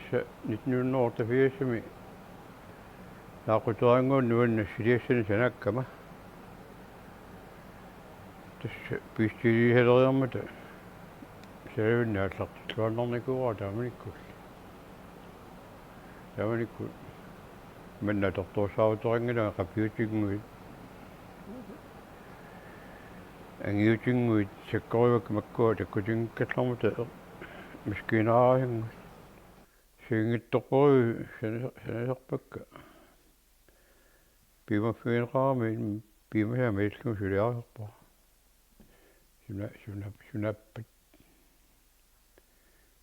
tässä nyt nuorta viesimi. Laakutuangon nuonna siliässäni sanakkama. Tässä pystyy helojamata. Selvennää sattu tuonnonnikuva tämmönikku. Tämmönikku. Mennään tohtoissa autoangina kapiytingui. Angiutingui sekkoivak makkua tekkutingkatlamata. Miskinaahingui. Singittoqui sanasarpakka. Piimaffiinraamin piimasaa meilskun suliarpa. Sunappat.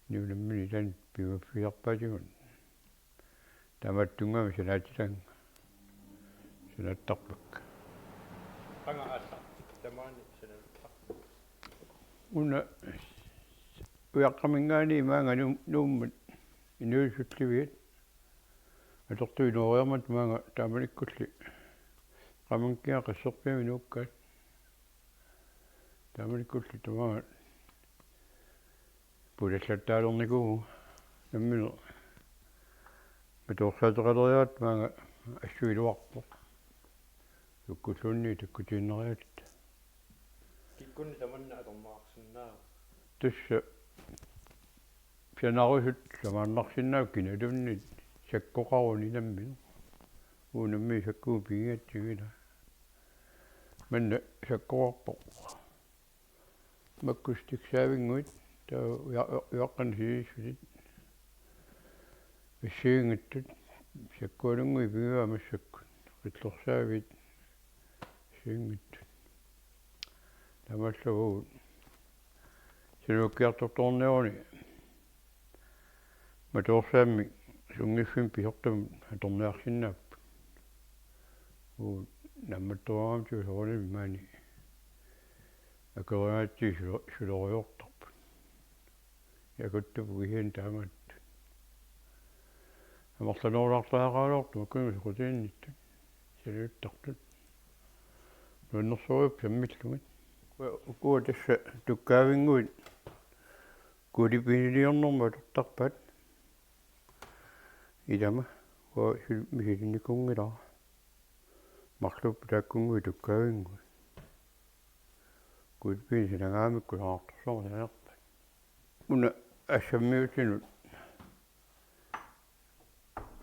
Niunammini tan piimaffiarpaatigun. Tamattungami sanaatitan. Sanattarpakka. Qangaalla tamaani sanattar. Una uyaqqamingaani maanga nuummat inuusutliviit. Atortuinoriarmat maanga taamanikkulli. Qamankia qassorpiami nuukkaat. Taamanikkulli tamaa pulallattaalornikugu namminu matuorsaatoqaleriaat maanga assuiluarpo. Tukkusunni tukkutiinneriat. Kikkunni tamanna atormaarsinnaa. Tussa pianarusut samaannarsinnaa kinalunni sakkoqaruni namminu. Uunammi sakkuu piingatsigila. Manna sakkoarpo. Makkustiksaavingguit taa uyaqqan siissulit. Issiingittut sakkualungui piivaamassakkut qitlersaavit issiingittut. Tamallavut sinukkiartortorniuni matuorsaammi sungiffin pisortam atorniarsinnaappu. Uu nammattuaramtu soorni maani akeriaatsi suloriortarpu. Yakuttapu ihian taamat. Amarlanuulaartaaqaalortu makkunu suqutiinnittut saluuttartut. Nuannersuurup sammillungat. Ukua tässä tukkaavinguit kuulipiniliornerma tortarpat. Ilama wa misilinnikungilaa. Marlup taakkungui tukkaavingui. Kuulipin sinangaamikku saartorsorma sanerpat. Una assammiutinut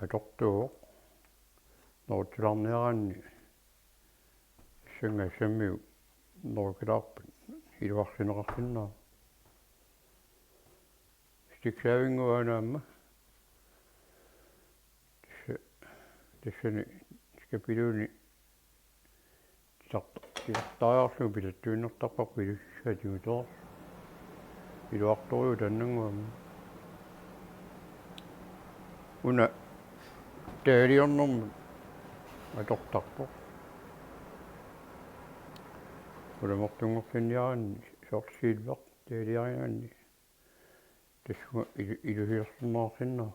atortuuq norutilarniaraanni sangassammiu norkilaarpat iluarsineqarsinnaa. Stiksaavingguaanaamma tassani skapiluuni tartariarlugu pilattuinnertarpaqu ilussaatimutoor. Iluartoriu tannanguamma. Una taaliornerma atortarpoq. Ulamortungorsinniaraanni sorsiilvaq taaliariaanni tassunga ilusilersernaarsinnaa.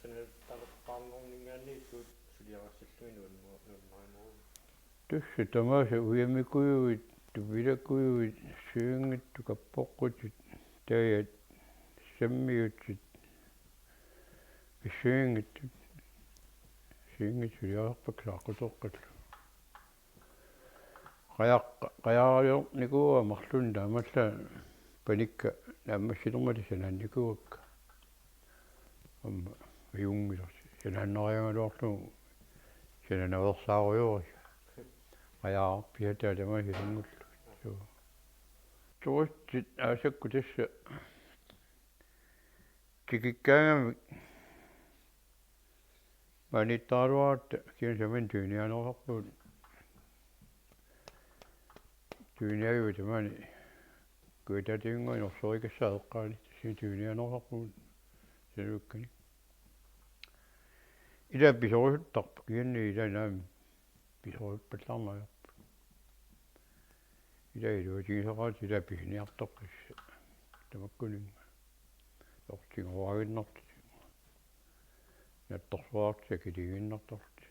Sanattarpaarnerningaanni suliarassalluni nuannaimuu. Tussa tamaasa uyamikujuit tupilakujuit suungittu kappoqqutut taajat sammiutsit issuingittut siingit suliarparpak saaqqutoqqallu. Qajaariornikuga marlun taamalla panikka naammassilermali sanaannikuakka. Amma ajungilersi sanaannariangaluarlugu sananaversaarujuris. Qajaarpiataa tamaasilerngullu. Tuussit aasakku tassa tikikkaangamik maanittaaluaratta kian saman tuinianerarpuut. Tuiniagiu tamaani kuitatinguin orsorikassa eqqaani tassi tuinianerarpuut sanuukkani. Ila pisorusuttarpu kianni ila naami pisoruppallaarnajorpu. Ila iluatigisaqaat ila pisniartorpassa tamakkuninga. Ortingoraginnartit. Nattorsuarti akiliginnartorti.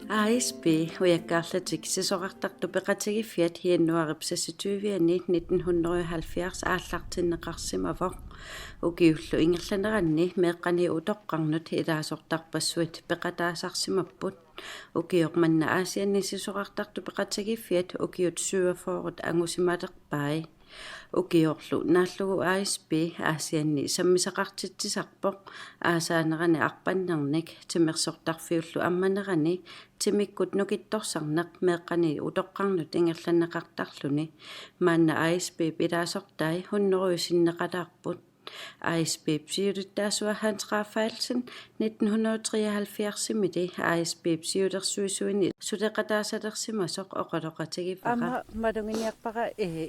ASB ujakkaarlatik sisoqartartu peqatigiffiat hiannuaripsassituiviani 1970 aallartinneqarsimavoq ukiullu ingerlaneranni meeqqani utoqqarnut ilaasortarpassuit peqataasarsimapput ukioqmanna aasianni sisoqartartu peqatigiffiat ukiut syuafoorut angusimalerpai ukiorlu naallugu ASB aasianni sammisaqartitsisarpoq aasaanerani arpannernik timersortarfiullu ammanerani timikkut nukittorsarneq meeqqani utoqqarnut ingerlaneqartarluni maanna ASB pilaasortai hunneruisinneqalaarput ASB psyyulittaasua Hans Rafaelsen 1973 ASB psyyulersuisuini suteqataasalersimasoq oqaloqatigivara amma malunginiarpaqa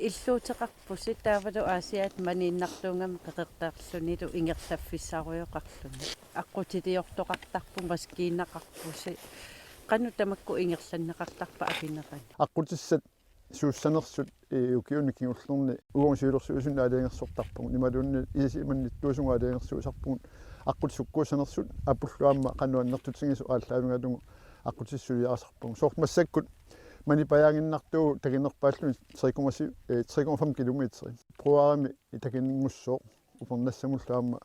illuuteqarpusit taavalu aasiat maniinnartuungam peqertaarlunilu ingerlaffissaruyoqarluni aqutiliortoqartarpu maskiinnaqarpusi qanu tamakku ingerlanneqartarpa apinerani aqutissat suussanersut ukiunikingullerni ugonsiulersuusunna aliangersortarpugun imalunni isimannittuusunga aliangersuusarpugun aqut sukkuusanersut apulluamma qanuannertutigisu aallaavингалугу aqutissuyuarasarpugun soort massakkut manipajaanginnartuu takinerpaalluni 3,5 kilometri pruarimi itakinngussoo upernassamulluamma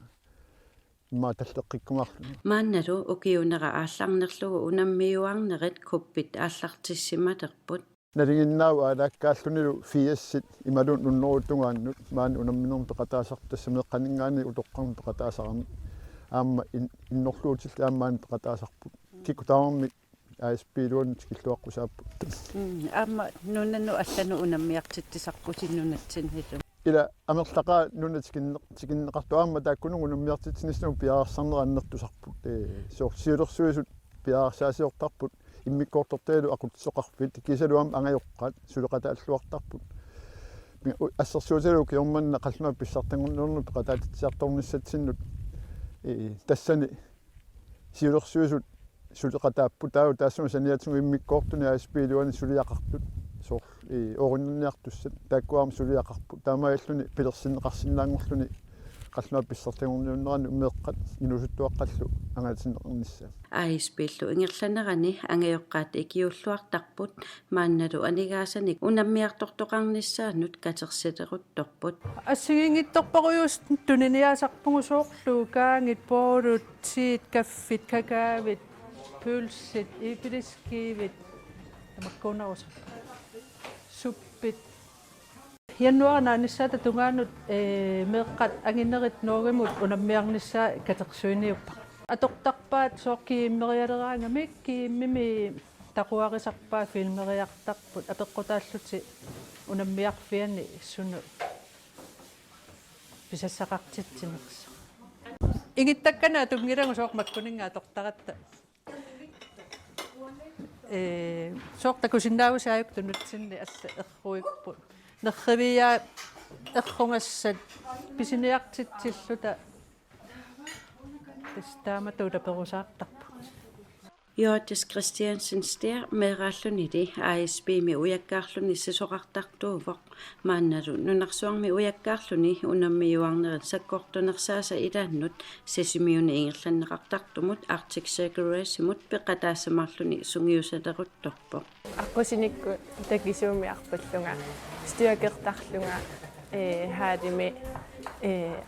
imaatalleqqikkumaarluni maannalu ukiunera aallarnerlugu unammiuarnerit kuppit aallartissimalerput nalinginnaavu alaakkaallunilu fiassit imalun nunneruttungaannut maan unamminerm peqataasartassameeqqaningaani utoqqarn peqataasarami aamma innorluutil aammaan peqataasarput kikutaamarmi ASB luun tikilluaqqusaappu amma nunannu allanu unammiartittisarpusinnunatsin hilu ila amerlaqaa nunatikinneqartuaamma taakkunugu nummiartitsinissanu piaarsarnerannertusarput soor siulersuisut piaarsaasiortarput immikkoortortailu aqutsoqarpit kisaluam angajoqqaat suleqataalluartarput assерsuutilu kiormanna qalluma pissartangornernu peqataatitsiartornissatsinnut tassani siulersuisut suleqataappu taavu taassuma saniatigu immikkoortuni ASB luani suliaqartut soor orinnerniartussat taakkuaam suliaqarpu taamaalluni pilersinneqarsinnaangorluni qalluma pissartangorniunnerani umeeqqat inusuttuaqqallu angaatinneqernissa ASB-llu ingerlanerani angajoqqaat ikiulluartarput maannalu anigaasanik unammiartortoqarnissaannut katersileruttorput ассигингитторпаруйус тунениаасарпугусоорлу каангит поолут сиит каффит какаавит пулсит ипилискиивит тамаккуунарус суппит януарнааниссаата тунгаанут меэккат ангиннерит нуугамут унаммиарниссаа катерсуиниуппа атортарпаат сооккииммериалераангамик кииммими тақуарисарпаа филмериартарпут апеққутааллути унаммиарфиани суну писассақартитсинерс ингиттаккана тунгилагу соормаккунингаа тортаратта соортакусиннаавусааюк тунутсинни асса эрруикпут нерривиа эррунгассат писиниартитсиллута тастааматула перусаартарпу Jortis Christiansen ster meeraallunili ASB-mi ujakkaarluni sisoqartartuuvoq maannalu nunarsuarmi ujakkaarluni unammiuarnerit sakkortunersaasa ilaannut sesimiuni ingerlanneqartartumut Arctic Circle Race-imut peqataassamarluni sungiusaleruttorpoq аққусиникку такисуумиарпаллунга стиакертарлунга хаалими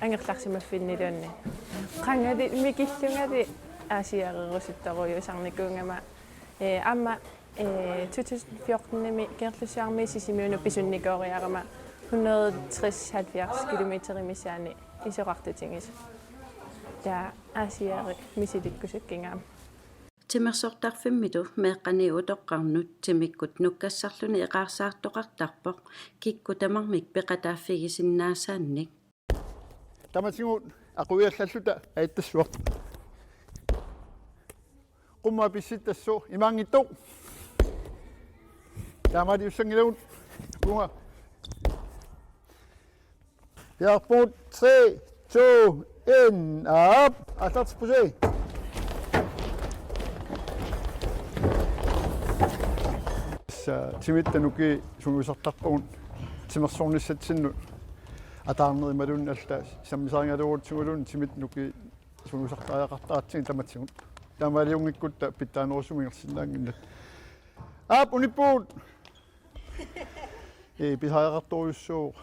ангерларсимаффиннилуанни қангали микиллунгали аасиарерусуттаруйусарникуунгама амма 2014-ними керлусиарми сисимиуну писунникоориарама 160-70 километримисаани исоқартутингис я аасиари мисиликкусуккингаама Timersortarfimmilu meeqqani utoqqarnut timikкут nukkassarluni eqaarsaartoqartarpoq kikku tamarmik peqataaffigisinnaassaannik tamatiguut aquiallalluta aittassuaq qumma pissittassuu imaangittu taamadiussangiluun kunga Yarput 3 2 1 up atartspuse тимиттануки сунгусартарпагун тимерсорниссатсинну атаарнери малунналлаа саммисааригалуурутсугулун тимитнуки сунгусартариақартаатсин таматсигун тамалиунгиккутта питтаанерусумингерсинаангиннат аап униппуут писариақарторюссуу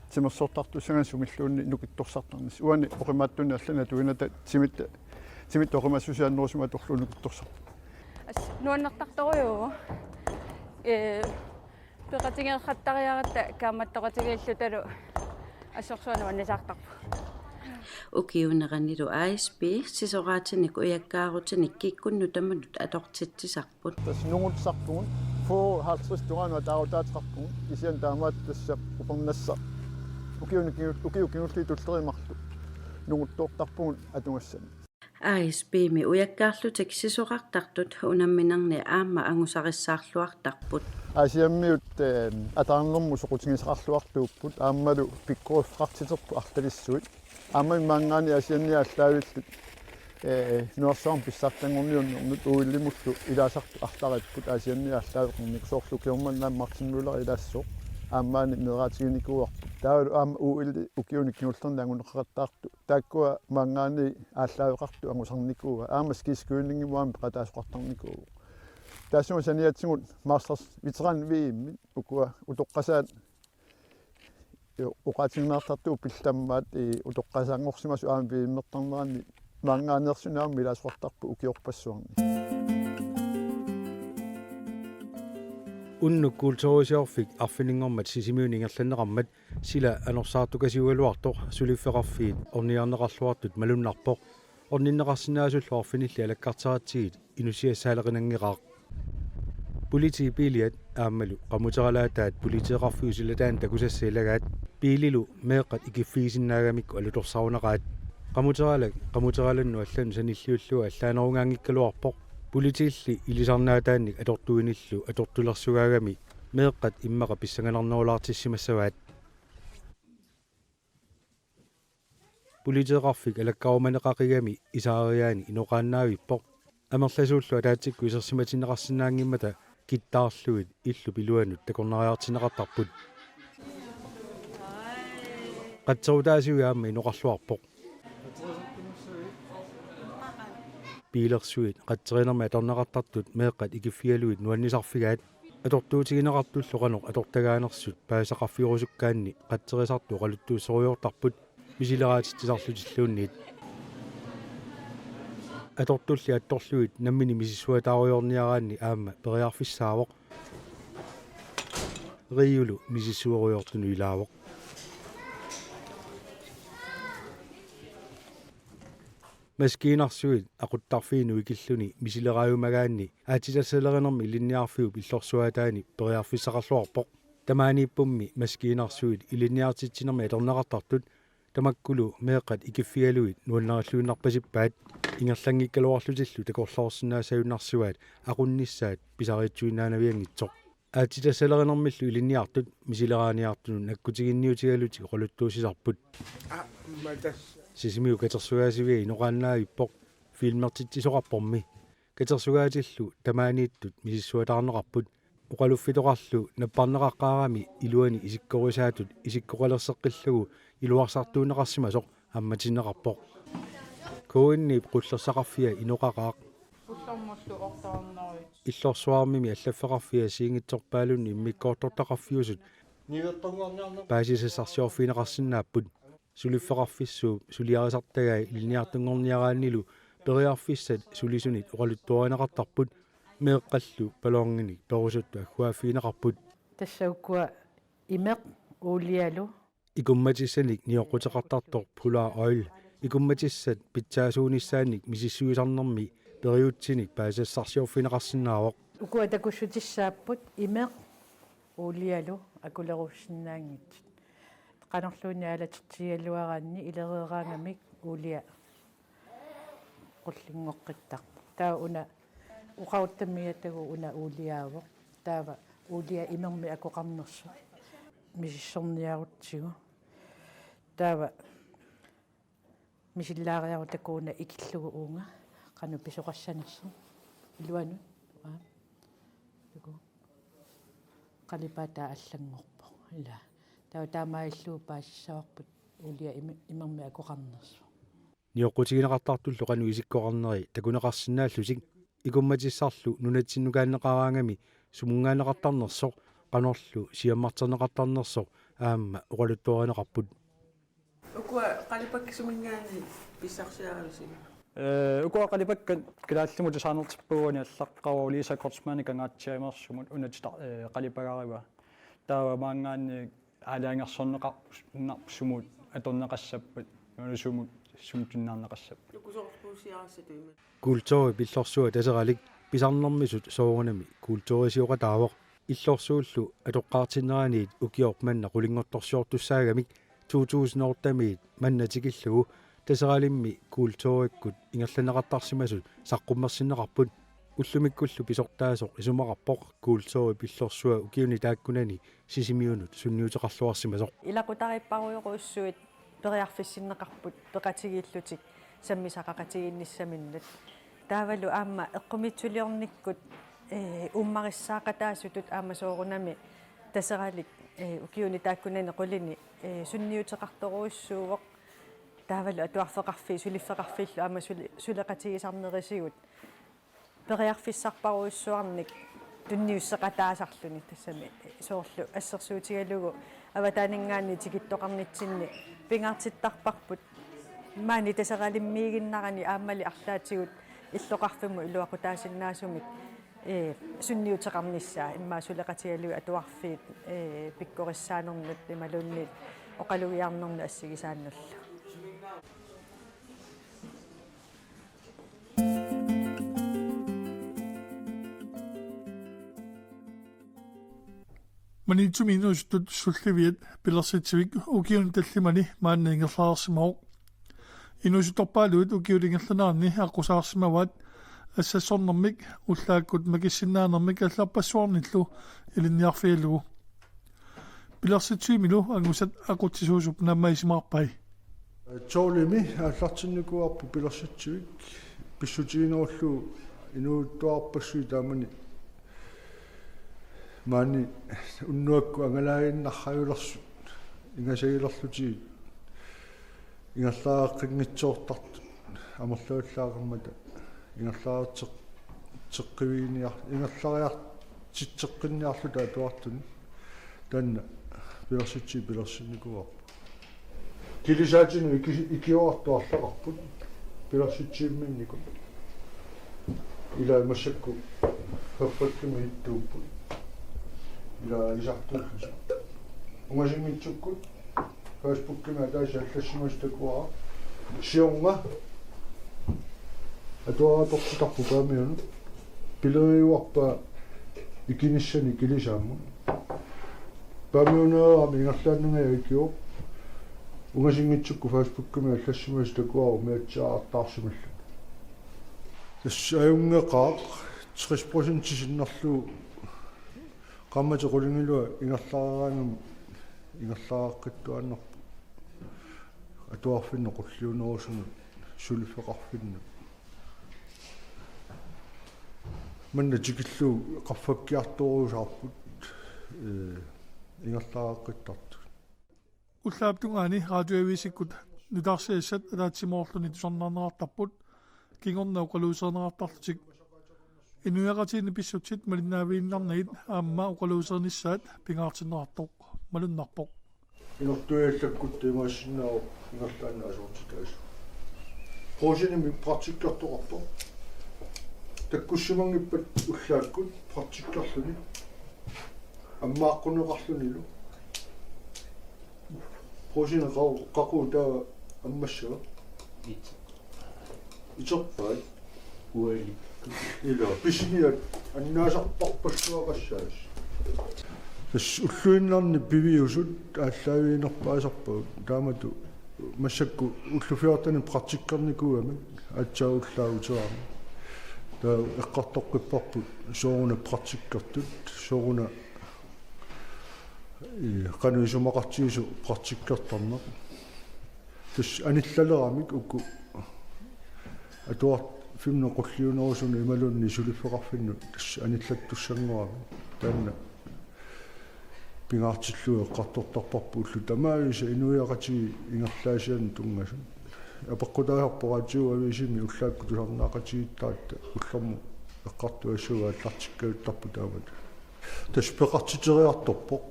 тимерсортартуссаган сумиллуунни нукитторсартарнис уани оқимааттуни аллана туината тимит оқимассусианнерусума торлуу нукитторсар нуаннартарторюу пеқатингерхаттариарата кааматтоқатигииллуталу ассорсуана ваннисаартарпу укиунеранилу ASB сисораатиник уяккаарутиник киккунну таманут атортитсисарпут тас нугутсарпугун фо 50 тугаануа таавтаатеқарпугун кисиан таамаат тасса упернасса укиукинулли туллеримарлу нугуттоортарпугун атунгассани ASB ми уяккаарлутик сисорартартут унамминарни аама ангусариссаарлуартарпут асиаммиут атаарнэрму соқутингисақарлуартууппут ааммалу пиккооффартитерпу арталиссуит ааммин мангаани асианниааллаавиллут нуарсаам писсаартангорниуннэрнут уиллимуллу илаасарту артариппут асианниааллаавеқарник соорлу киорманнаам мартинмулери илаассоо ааммаани мераатигиникуарпут таавалу аама уилли укиуник киуллернаангунеққартаарту тааккуа мангаани ааллаавеқарту ангусарникууа аама скискуиннингимуаами пеқатаасоқартарникуу таасума саниатсигут мастерс ветеран виимми укуа утоққасаат оқатингнаартартуу пиллтаммаат утоққасаангорсимасу аами вииммертарнеранни мангаанерсунаам милаасоқартарпу укиорпассуарни унну культуурисиорфик арфинингормат сисимиунингерланнеқармат сила анерсаартукасиугалуартоқ сулиффеқарфиит орниарнеқарлуартут малуннарпоқ орниннеқарсинаасуллу арфинилли алаккартаратсигит инусиассаалеқинангеқаақ полити билиат аамалу qamuteraalaataat politieqarfiusilataан takusassiilaгаат piililu meeqqat ikiffiisinnaagамикку алуторсарунеqaat qamuteralannu аллану саниллиуллуа аллаанерунгаангиккалуарпоқ politiilli ilisarnaataanник atortuinillu atortulersugaagami meeqqat immaqa pissanganernuulaartissimassavaat politieqarfik alakkarumaneqaqigami isaariaani inoqaannaavippoq амерласууллу атаатсикку исерсиматинеқарсинаангиммата киттаарлуит иллу пилуанут такорнариартинеқартарпут қатсерутаасиуяамма иноқарлуарпоқ пилерсуит қатсеринерма аторнеқартартут меэққат икиффиалуит нуаннисарфигаат аторtuutiginеқартуллоқанеқ атортагаанерсут паасақарфиорусуккаанни қатсерисарту оқалуттуусориортарпут мисилераатиттисарлутиллуунниит аторtulli атторлуит наммини мисиссуатааруйорниараанни аама периарфиссаавоқ риулу мисиссуоруйортуну илаавоқ маскинарсуит aquttarfiinu ikilluni misileraayumagaanni aatitassalernermi ilinniarfiup illorsuataani periarfissaqarluarpoq tamaaniippummi maskинарсуит ilinniartitsinermi atorneqartartut tamakkulu meeqqat ikiffialuit nuannerilluinnarpasippaat ингерлангиккалуарлутиллу такорлоорсинаасаюннарсуаат aqunnissaat pisariitsuinnaanaviangitsoq aatitassalernermillu ilinniartut misileraaniartunun akkutiginniutigalути qoluttuusisarput сисимиу катерсугаасивиа иноqaanнаавиппоқ филмертитсисоқарпорми катерсугаатиллу тамаанииттут мисиссуатаарнеқарпут оқалуффитоқарлу наппарнеқаққаарами илуани исиккорисаатут исиккоқалерсеққиллагу илуарсартуунеқарсимасоқ амматиннеқарпоқ коиннип қуллерсақарфиа иноқақаақ уллормуллу ортаарнери иллорсуармими аллаффеқарфиа сиингитсорпаалунни иммиккоортортақарфиусут паасисассарсиорфинеқарсинааппут сулиффеқарфиссуу сулиарисартагай илниартунгорниарааннилу периарфиссат сулисунит оқалуттуаринеқартарпут меэққаллу палоонгиник перусутту аггуаффиинеқарпут тассауккуа имеқ уулиалу икумматиссаник ниоққутеқартартор пулаа ойл икумматиссат питсаасуунissaанник мисиссуисарнэрми периутсиник паасассарсиорфинеқарсинаавоқ укуа такуссутиссааппут имеқ уулиалу акулеруссинаангит qanorluuni alatертигалуараанни илереераангамик уулиа qullingoqqittarpa taa una uqauttamiatagу una уулиаавоq таава уулиа имерми акоқарнерсу мисиссорниарутсигу таава мисиллаариарутакууна икиллугу уунга qaну писоқассанерсу илуану таку қалипата аллангорпо ила таамаиллуу паассаварпут улиа имерми акоқарнерсу ниоққутигинеқартартуллу қану исиккоқарнери такунеқарсинааллусик икумматиссарлу нунатсиннукааннеқараангами сумунгаанеқартарнерсоқ qanorlu siammarterneqartarnersoq aamma uqaluttuarineqarput ukua qalipakkisumingaani pissarsiaralisi ukua qalipakkat kilaallumu tasaanertippuuni allaqqaruuli isakortsmaani kangaatiaimерсумут унатита qalipagariva taava maangaanni аалаангерсорнеқарнарпсумут аторнеқассаппат нунасумут сумтиннаарнеқассап лукусоқарпуусиарасатуима kultori pillorsuа tasералик писарнэрмисут соорунами kultorisiоqataavoq иллорсууллу атоққаартиннераниит укиорпманна qulingortorsiortussaagamik 2008-тамиит маннатикиллугу тасералимми kultorikкут ингерланеқартарсимасут саққуммерсиннеқарпут уллумиккуллу писортаасоқ исумақарпоқ kultori пиллорсуа укиуни тааккунани сисимиунут сунниутеқарлуарсимасоқ илақутариппаруйоқуссуит периарфиссиннеқарпут пеқатигииллутик саммисақақатигинниссаминнат таавалу аама эққумитсулиорниккут уммариссаақатаасутут аама соорунами тасералик укиуни тааккунани қулини сунниутеқарторуйссуувоқ таавалу атуарфеқарфи сулиффеқарфиллу аама сулеқатигисарнерисигут периарфиссарпаруйссуарник тунниуссеқатаасарлуни тассами соорлу ассерсуутигалугу аватаанингаани тикиттоқарнитсинни пингаартиттарпарпут маани тасералиммиигиннарани ааммали арлаатигут иллоқарфиму илуақутаасиннаасумик сунниутеқарниссаа иммаа сулеқатигалуи атуарфиит пиккориссаанернут ималуунниит оқалугиарнерну ассигисааннулла манитсуминуустут сулливиат пилерситсивик укиун таллимани маанниингерлаарсимаоқ инусуторпаалуут укиулингерланаарни аққусаарсимаваат ассассорнэрмик уллааккут макиссиннаанермик алларпассуарниллу илинниарфиалугу пилерситсуимилу ангусат ақутсисуусуп наммаисимаарпай тоолими аллартинникуарпу пилерситсивик писсутигинеруллу инууттуарпассуи таамани маани уннуакку ангалаагиннархаюлерсут ингасагилерлути ингерлаааққингитсоортартут амерлуаллаагэрмата ингерлааритеққивииниар ингерлариартитсеққинниарлута атуартуни таанна пилерсинникуарпу килисаатину икиоартуарлақарпут пилерситсиимминнику ила массакку фаффаккими иттууппут ила лисартуллу умасиммитсуккут фейсбуккима тааса аллассимастакуара сиорнга атуаратортитарпу паамиуну пилериуарпа икиниссани килисаамму паамиунеерами ингерлааннунгая икио умасиммитсукку фейсбуккима аллассимастакуара миатсаартаарсималла тассааюнгеқаақ 60% синнерлу qammat qulingilua ingerlaaraanum ingerlaaqaqqittuannarpu atuarfinne qulliunerusunu sulifeqarfinne manna tikillu qaffakkiartoruusaarput ingerlaaqaqqittartu уллааптунгаани радиоависиккут нутаарсиассат алаатсимоорлуни тусарнаарнеқартарпут кингорнаа уқалуусернеқартарлутик инуяратиини писсутсит малиннаавииннарнагит аамма уқалуусернissaат пингаартиннеқартоқ малуннарпоқ инертуяллаккут тимаассинаа ингерлаанна асуутитаас проженими практиккартоқарпо таккуссимангиппат уллааккут практиккарлуни аммааққунеқарлунилу прожене қақу таа аммассава итсорпай уали ила писниат аннаасарпарпассуақассаас тас уллуиннарни пивиусут ааллаавиинерпаасарпу таамату массакку уллуфиортани практиккарникуами атсауллаагутуарми таа эққартоққиппарпу сооруна практиккартут сооруна кануисумақартигису практиккартарнеқ тас аниллалерамик укку атуар фимне qulliunerusunu imalunni sulifeqarfinnu tass anillatussangorami taanna pingaartilluu eqqartortarparpu ullu tamaavisa inuiaqati ingerlaasian tungasun апаққутаахарпораатиу ависими уллаакку тусарнаақатигиттаатта уллэрму эққартуассуга аллартиккалуттарпу таамат тас пеқартитериарторпо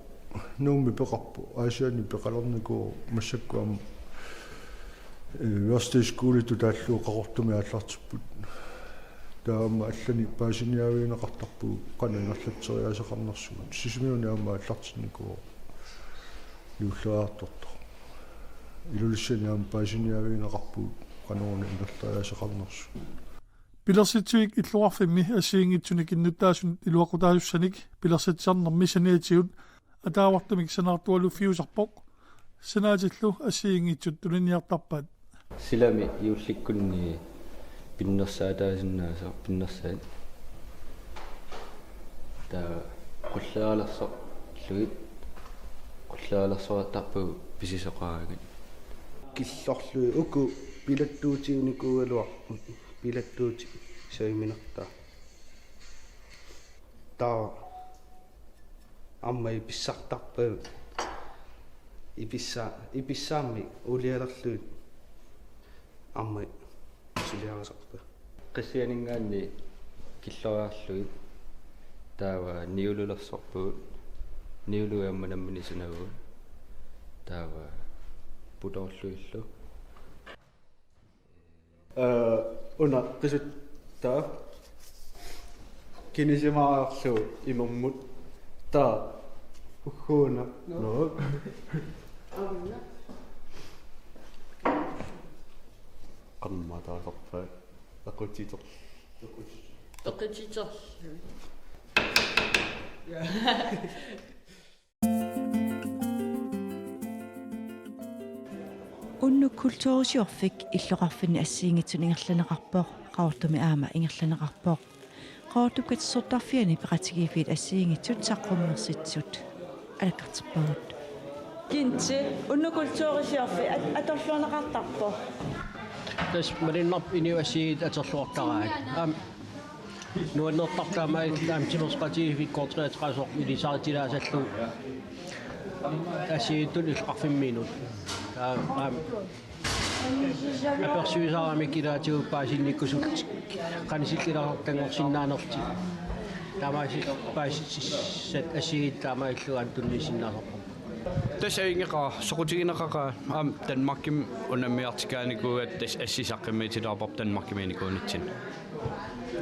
нуумми пеқарпу аасиани пеқалерникуу массаккуама верстискуулиту тааллуу қақортуми аллартиппут таама аллани паасиниавиинеқартарпу қанангерлатсериасеқарнерсугут сисмиуни аама аллартинникуу юуллераартортор илулиссани аама паасиниавиинеқарпу qanууни ингерлариасеқарнерсу Pilersitsuik illuarfimmi assiingitsunik innutaasun iluaqutaasussanik pilersitsarnermi saniatigut ataavartamik sanaartualu fiusarpoq sanaatillu assiingitsut tuliniartarpaat silami iullikkunni pinnersaataasinnaaso pinnersaat taa qullaalerso lugit qullaalersoatarpu pisisoqaagit killorlu uku pilattuutiunikuugaluarput pilattuuti soiminertaa taa amma ipissartarpa ipissaammi ulialerluut amma suliarasarpa qissianingaanni killoriarluit taava niululersorpuut niuluamma nammini sunaguut taava putorluillu una qisuttaa kinisimaarlu imermut taa ugguuna no qannmataasorpa aqutiter unnu kultuurisiorfik illoqarfinni assiingitsun ingerlaneqarpoq qaortumi aama ingerlaneqarpoq qaortukatsortarfiani peqatigiifiit assiingitsut saqqummersitsut alakkarterpagut Kinti unnu kultuurisiorfi atorluaneqartarpo tas malinnerp iniuassiit atorluortaraat nuannertartaamai timersqatigiifiit kortreetrasor ilisaartilaasallu assiittun ilqarfimmiinut apersuisarami kilaatiu paasinnikkusut qanisillilartangorsinnaanerti taamaasi paasissat assiit taamailluan tunnisinnaarerpo tässä ingeqa soqutigineqaqa Danmarkim unammiartikaanikuuat tas assisaqqimmitilarpop Danmarkimiinikuunitsin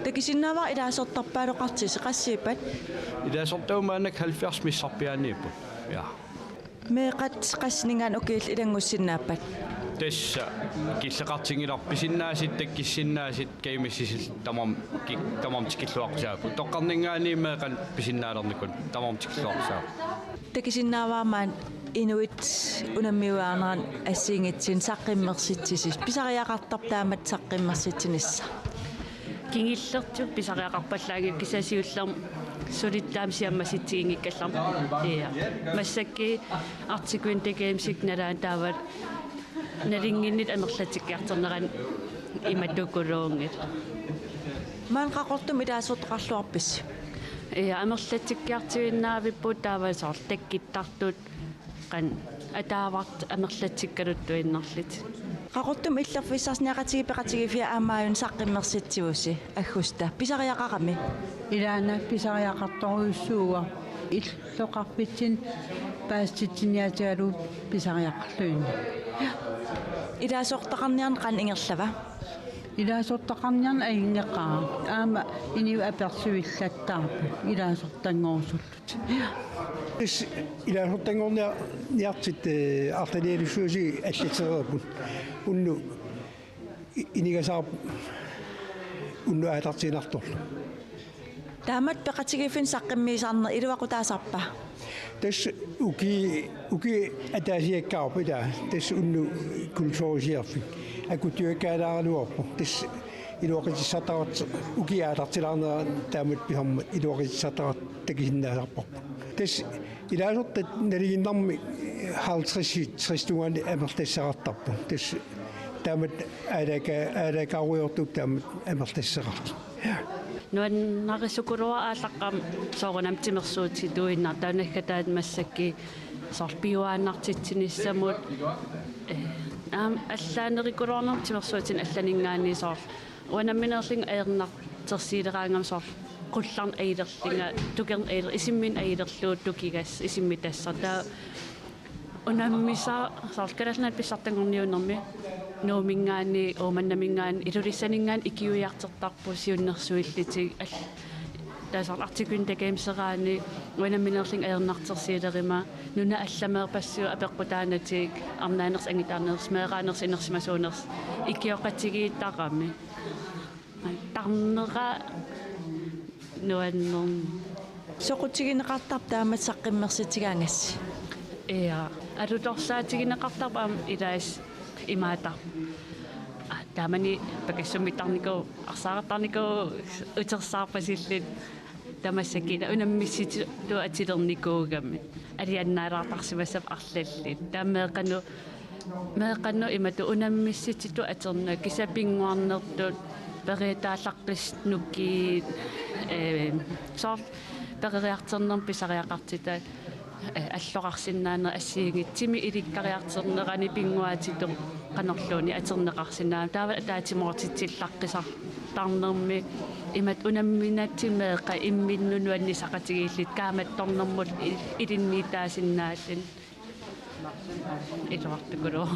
takisinnaava ilaasortarpaaluqartis qassiipat ilaasortaumaannak 70 missarpiaaniippu ja meeqat qasningaan ukiil ilangussinnaappat tässä killeqartingilarpisinnaasitt takkissinnaasit kaimissil tamam tikilluaqsaapu toqqarningaani meeqan pisinnaalernikun tamam tikilluaqsaapu takisinnaavaamaan inuit unammiuaanaan assiingitsin saqqimmersitsisis pisariaqartar taamat saqqimmersitsinissa kingillertu pisariaqarpallaagi kisasiullerm solittaamsiammasitsigingikkallarm ia massakki artikuin tegeemsik nalaan taavat nalinginnit anerlatikkiarterneran imattukuluungit maan qaqortum ilaasortaqarluarpis ia anerlatikkiartiginnaavippuut taavasaar takkittartut qan ataavart anerlatikkaluttuinnerlit qaqortum illerfissarniaqatigi peqatigifia aamaayun saqqimmersitsiusi aggusta pisariaqaqami ilaana pisariaqartoruissuuga illoqarpitsin paastitsiniatigalu pisariaqarluinni ilaasortaqarniarn qan ingerlava ilaasortaqarniarn aingeqaa aama iniu apersuillattaarpu ilaasortangoorsullut ilaasortangoorniartit artanialussuusi allitsererpun unnu inigasaar unnu aatartinartorlu taamat peqatigifin saqqimmiisarner iluaqutaasarpa tas uki ataasiakkaarpu taa tas unnu kultuurisiarfik akutiuakkaalaaraluarpu tas iluaqitissatarat uki aatartilaarnera taamat pihammat iluaqitissatarat takisinnaasarparpu tas ilaasortat naliginnarmi 50-60 amertassaqartarpu tas taamat aalaakaaruyortuk taamat amertassaqartu nuan narissukulua aalaqqam soorunam timersuuti tuinnar taunakka taat massakki sorpiuaannartitsinnissamut аллаанерикулуарнер тимерсуутин алланингаани соор уанамминерлин аернартерсиилераангам соор qullarn ailерlinga tukern ailer isimmin ailerluut tukigas isimmi tassa taa unammisa sarkalalnaat pissartangorniunermi nuumingaani uumannaminngaani ilulissaningaan ikiuiartertarpu siunnersuillitig taasar artikun takeimseraani uanamminerling aernartersiilerima nuna allameerpassuu apeqqutaanatig arnaaners angitaarners meeraaners inersimasuuners ikioqatigiittaqami tarnera nuannerm soqutigineqartarp taamat saqqimmersitigaangassi ia alutorsaatigineqartarpaam ilaas imaata taamani pakissummittarniku arsaaqartarniku utersaarpasillit tamassakina unammissitu atilernikuugammi aliannaalaartarsimassap arlallit taammeeqannu imatu unammissitu aterna kisapinguarnertut peritaallaqlis nukki sort pereriarternerm pisariaqartita аллоқарсиннаана ассиигитсими иликкариартернерани пингуатиту канерлууни атернеқарсинаа таава таатимоортитсиллаққисар тарнерми имат унамминатсимеэқа имминнунуанни сақатигииллит кааматторнэрмут илинниитаасиннааллин илуартукулу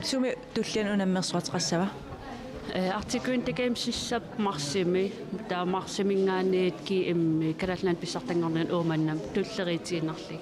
суми туллиан унаммерсуатеқассава артикуин такаимсиссап марсими таа марсимингаанниит ки имми калалнаат писсартангорнан ууманнам туллеритииннарлиг